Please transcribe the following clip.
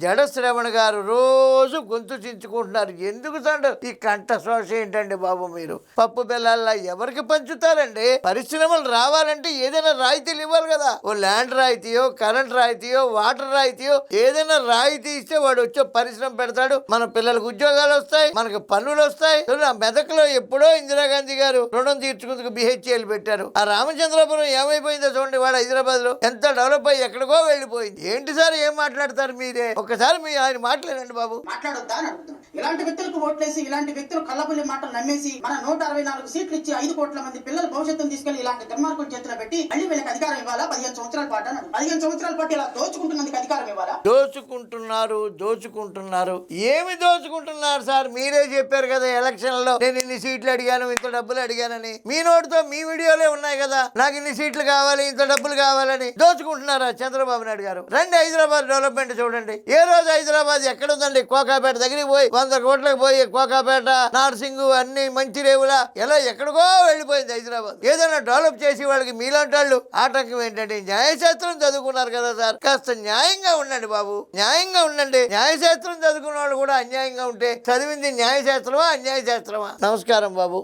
జడ శ్రవణ్ గారు రోజు గొంతు చించుకుంటున్నారు. ఎందుకు సండ ఈ కంఠ శ్వాస ఏంటండి బాబు? మీరు పప్పు బెల్లాల్లా ఎవరికి పంచుతారండి? పరిశ్రమలు రావాలంటే ఏదైనా రాయితీలు ఇవ్వాలి కదా. ఓ ల్యాండ్ రాయితీయో, కరెంట్ రాయితీయో, వాటర్ రాయితీయో ఏదైనా రాయితీ ఇస్తే వాడు వచ్చే పరిశ్రమ పెడతాడు. మన పిల్లలకు ఉద్యోగాలు వస్తాయి, మనకు పన్నులు వస్తాయి. మెదక్లో ఎప్పుడో ఇందిరాగాంధీ గారు రుణం తీర్చుకుందుకు బిహెచ్ఎల్ పెట్టారు. ఆ రామచంద్రపురం ఏమైపోయిందో చూడండి. వాడు హైదరాబాద్ లో ఎంత డెవలప్ అయ్యి ఎక్కడికో వెళ్ళిపోయింది. ఏంటి సార్ ఏం మాట్లాడతారు మీరే? ఒక్కసారి మీ ఆయన మాట్లాడండి బాబు. మాట్లాడొద్దా అని అడుగుతున్నాను. ఇలాంటి వ్యక్తులకు ఓట్లేసి, ఇలాంటి వ్యక్తులు కళ్ళబుల్లి మాటలు నమ్మేసి మన 164 సీట్లు ఇచ్చి 5 కోట్ల మంది పిల్లల భవిష్యత్తును తీసుకెళ్లి ఇలాంటి దుర్మార్గుల చేతిలో పెట్టి మళ్ళీ వీళ్ళకి అధికారం ఇవ్వాలా? 15 సంవత్సరాల పాటు అన్నాడు. 15 సంవత్సరాల పాటు ఇలా దోచుకుంటున్నందుకు అధికారం ఇవ్వాలా? దోచుకుంటున్నారు. ఏమి దోచుకుంటున్నారు సార్? మీరే చెప్పారు కదా ఎలక్షన్లో, నేను ఇన్ని సీట్లు అడిగాను, ఇంత డబ్బులు అడిగానని. మీ నోటితో మీ వీడియోలే ఉన్నాయి కదా, నాకు ఇన్ని సీట్లు కావాలి, ఇంత డబ్బులు కావాలని. దోచుకుంటున్నారా చంద్రబాబు నాయుడు గారు? రండి హైదరాబాద్ డెవలప్మెంట్ చూడండి. ఏ రోజు హైదరాబాద్ ఎక్కడుందండి? కోకాపేట దగ్గరికి పోయి 100 కోట్లకు పోయి కోకాపేట, నార్సింగ్, అన్ని మంచి రేవులా ఎలా ఎక్కడికో వెళ్ళిపోయింది హైదరాబాద్. ఏదైనా డెవలప్ చేసి వాళ్ళకి మీలాంటి వాళ్ళు ఆటంకం ఏంటంటే? న్యాయశాస్త్రం చదువుకున్నారు కదా సార్, కాస్త న్యాయంగా ఉండండి బాబు, న్యాయంగా ఉండండి. న్యాయశాస్త్రం చదువుకున్న వాళ్ళు కూడా అన్యాయంగా ఉంటే చదివింది న్యాయశాస్త్రమా అన్యాయ శాస్త్రమా? నమస్కారం బాబు.